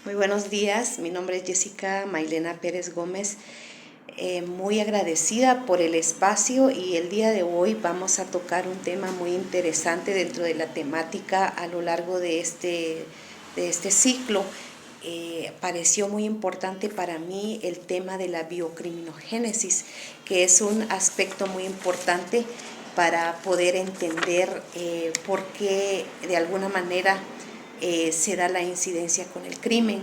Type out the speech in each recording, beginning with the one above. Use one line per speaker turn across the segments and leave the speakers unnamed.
Muy buenos días, mi nombre es Jessica Mailena Pérez Gómez, muy agradecida por el espacio y el día de hoy vamos a tocar un tema muy interesante dentro de la temática a lo largo de este ciclo. Pareció muy importante para mí el tema de la biocriminogénesis, que es un aspecto muy importante para poder entender por qué de alguna manera se da la incidencia con el crimen.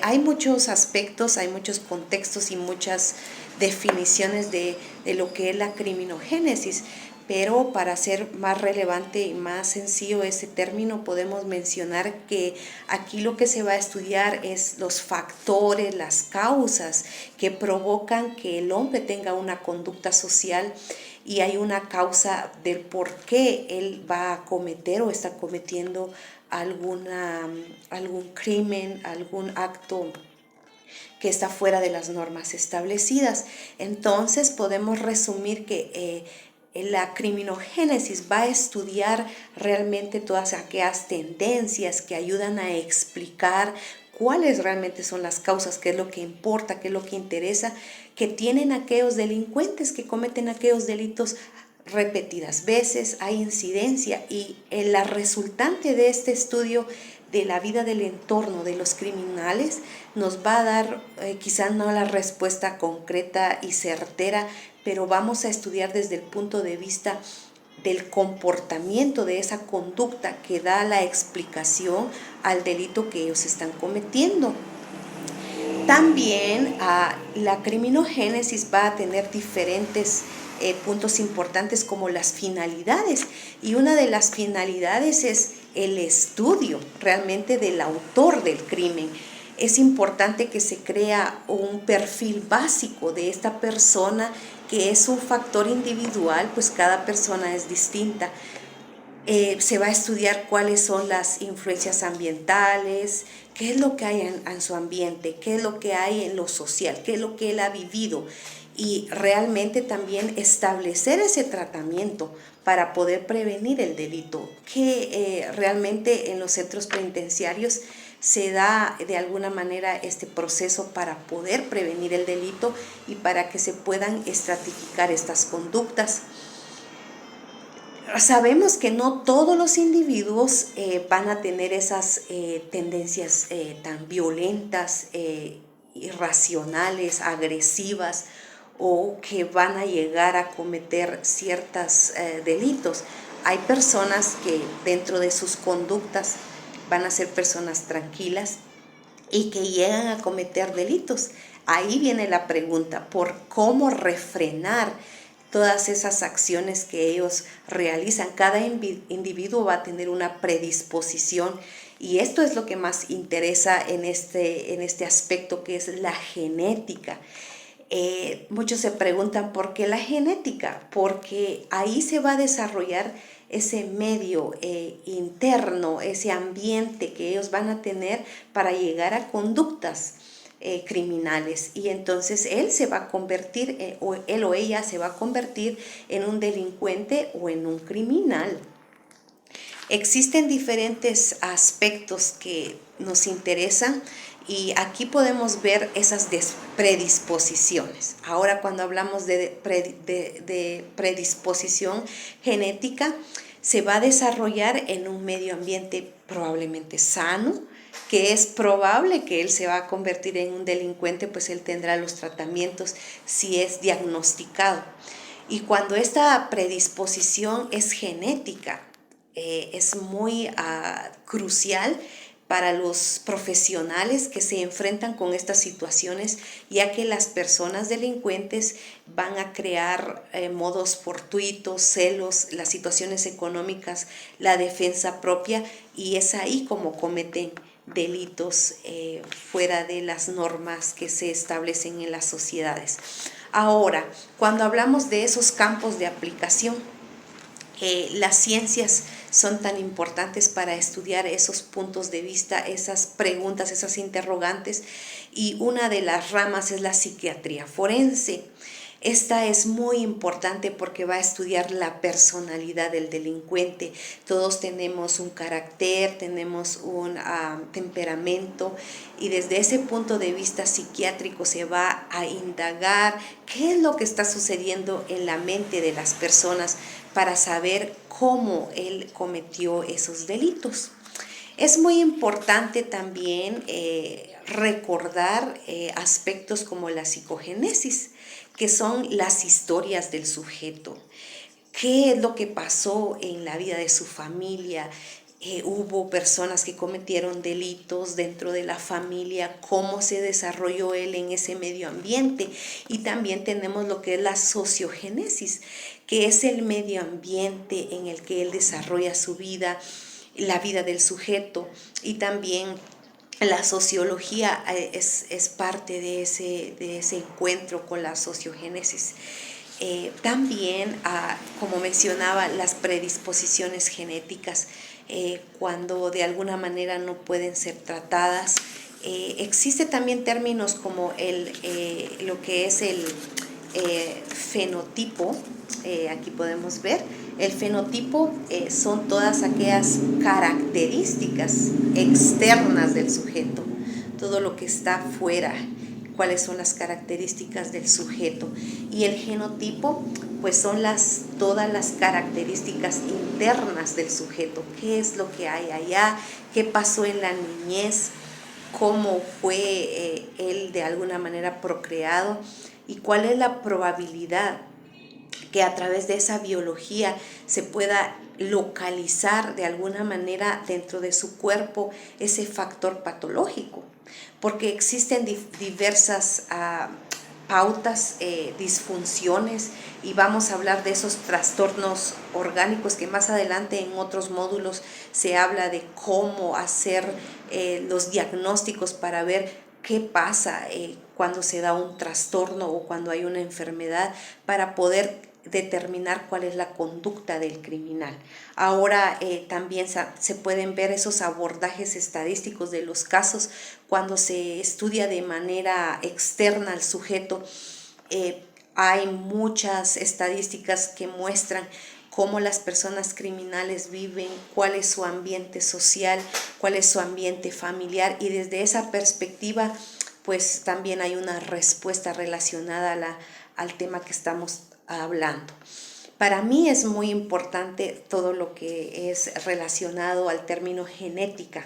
Hay muchos aspectos, hay muchos contextos y muchas definiciones de lo que es la criminogénesis, pero para hacer más relevante y más sencillo ese término podemos mencionar que aquí lo que se va a estudiar es los factores, las causas que provocan que el hombre tenga una conducta social, y hay una causa del por qué él va a cometer o está cometiendo algún crimen, algún acto que está fuera de las normas establecidas. Entonces podemos resumir que la criminogénesis va a estudiar realmente todas aquellas tendencias que ayudan a explicar cuáles realmente son las causas, qué es lo que importa, qué es lo que interesa, que tienen aquellos delincuentes que cometen aquellos delitos repetidas veces, hay incidencia, y la resultante de este estudio de la vida del entorno de los criminales nos va a dar quizás no la respuesta concreta y certera, pero vamos a estudiar desde el punto de vista del comportamiento de esa conducta que da la explicación al delito que ellos están cometiendo. También la criminogénesis va a tener diferentes puntos importantes como las finalidades, y una de las finalidades es el estudio realmente del autor del crimen. Es importante que se crea un perfil básico de esta persona, que es un factor individual, pues cada persona es distinta. Se va a estudiar cuáles son las influencias ambientales, qué es lo que hay en su ambiente, qué es lo que hay en lo social, qué es lo que él ha vivido, y realmente también establecer ese tratamiento para poder prevenir el delito, que realmente en los centros penitenciarios se da de alguna manera este proceso para poder prevenir el delito y para que se puedan estratificar estas conductas. Sabemos que no todos los individuos van a tener esas tendencias tan violentas, irracionales, agresivas, o que van a llegar a cometer ciertos delitos. Hay personas que dentro de sus conductas van a ser personas tranquilas y que llegan a cometer delitos. Ahí viene la pregunta por cómo refrenar todas esas acciones que ellos realizan. Cada individuo va a tener una predisposición, y esto es lo que más interesa en este aspecto, que es la genética. Muchos se preguntan por qué la genética, porque ahí se va a desarrollar ese medio interno, ese ambiente que ellos van a tener para llegar a conductas criminales, y entonces él se va a convertir, o él o ella se va a convertir en un delincuente o en un criminal. Existen diferentes aspectos que nos interesan, y aquí podemos ver esas predisposiciones. Ahora, cuando hablamos de predisposición genética, se va a desarrollar en un medio ambiente probablemente sano, que es probable que él se va a convertir en un delincuente, pues él tendrá los tratamientos si es diagnosticado. Y cuando esta predisposición es genética, es muy crucial para los profesionales que se enfrentan con estas situaciones, ya que las personas delincuentes van a crear modos fortuitos, celos, las situaciones económicas, la defensa propia, y es ahí como cometen delitos fuera de las normas que se establecen en las sociedades. Ahora, cuando hablamos de esos campos de aplicación, las ciencias son tan importantes para estudiar esos puntos de vista, esas preguntas, esas interrogantes, y una de las ramas es la psiquiatría forense. Esta es muy importante porque va a estudiar la personalidad del delincuente. Todos tenemos un carácter, tenemos un temperamento, y desde ese punto de vista psiquiátrico se va a indagar qué es lo que está sucediendo en la mente de las personas para saber cómo él cometió esos delitos. Es muy importante también recordar aspectos como la psicogénesis, que son las historias del sujeto. ¿Qué es lo que pasó en la vida de su familia? Hubo personas que cometieron delitos dentro de la familia, cómo se desarrolló él en ese medio ambiente. Y también tenemos lo que es la sociogénesis, que es el medio ambiente en el que él desarrolla su vida, la vida del sujeto. Y también la sociología es parte de ese encuentro con la sociogénesis. También, como mencionaba, las predisposiciones genéticas, cuando de alguna manera no pueden ser tratadas. Existe también términos como lo que es el fenotipo. Aquí podemos ver, el fenotipo son todas aquellas características externas del sujeto, todo lo que está fuera, cuáles son las características del sujeto. Y el genotipo, pues son todas las características internas del sujeto, qué es lo que hay allá, qué pasó en la niñez, cómo fue él de alguna manera procreado y cuál es la probabilidad que a través de esa biología se pueda localizar de alguna manera dentro de su cuerpo ese factor patológico, porque existen diversas pautas, disfunciones, y vamos a hablar de esos trastornos orgánicos que más adelante en otros módulos se habla de cómo hacer los diagnósticos para ver qué pasa cuando se da un trastorno o cuando hay una enfermedad, para poder determinar cuál es la conducta del criminal. Ahora también se pueden ver esos abordajes estadísticos de los casos cuando se estudia de manera externa al sujeto. Hay muchas estadísticas que muestran cómo las personas criminales viven, cuál es su ambiente social, cuál es su ambiente familiar, y desde esa perspectiva pues también hay una respuesta relacionada al tema que estamos hablando. Para mí es muy importante todo lo que es relacionado al término genética.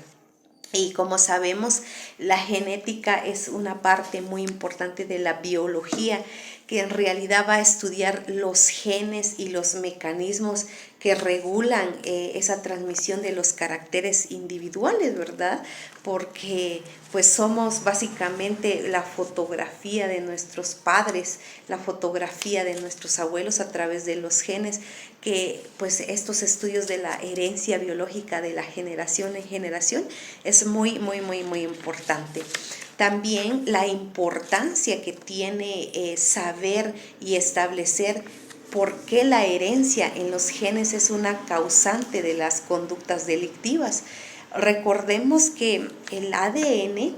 Y como sabemos, la genética es una parte muy importante de la biología, que en realidad va a estudiar los genes y los mecanismos que regulan esa transmisión de los caracteres individuales, ¿verdad? Porque pues somos básicamente la fotografía de nuestros padres, la fotografía de nuestros abuelos a través de los genes, que pues estos estudios de la herencia biológica de la generación en generación es muy, muy, muy, muy importante. También la importancia que tiene saber y establecer por qué la herencia en los genes es una causante de las conductas delictivas. Recordemos que el ADN,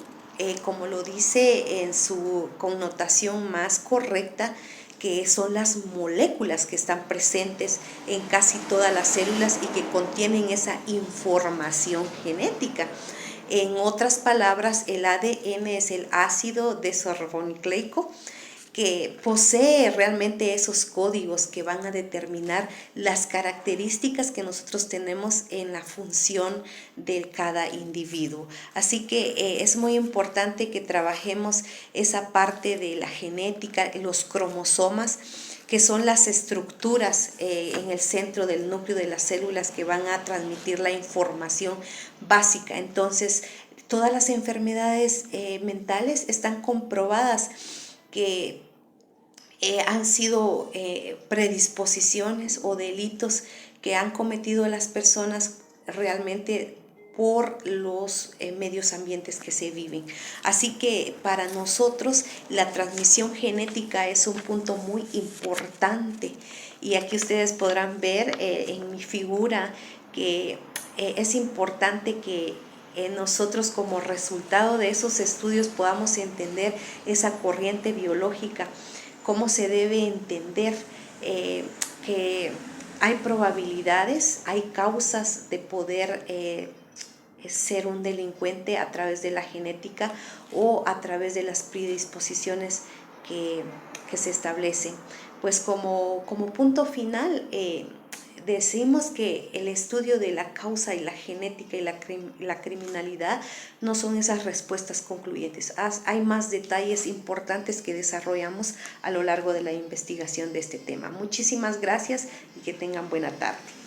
como lo dice en su connotación más correcta, que son las moléculas que están presentes en casi todas las células y que contienen esa información genética. En otras palabras, el ADN es el ácido desoxirribonucleico, que posee realmente esos códigos que van a determinar las características que nosotros tenemos en la función de cada individuo. Así que es muy importante que trabajemos esa parte de la genética, los cromosomas, que son las estructuras en el centro del núcleo de las células que van a transmitir la información básica. Entonces, todas las enfermedades mentales están comprobadas que han sido predisposiciones o delitos que han cometido las personas realmente por los medios ambientes que se viven. Así que para nosotros la transmisión genética es un punto muy importante, y aquí ustedes podrán ver en mi figura que es importante que nosotros como resultado de esos estudios podamos entender esa corriente biológica. cómo se debe entender que hay probabilidades, hay causas de poder ser un delincuente a través de la genética o a través de las predisposiciones que se establecen. Pues como punto final, decimos que el estudio de la causa y la genética y la criminalidad no son esas respuestas concluyentes. Hay más detalles importantes que desarrollamos a lo largo de la investigación de este tema. Muchísimas gracias y que tengan buena tarde.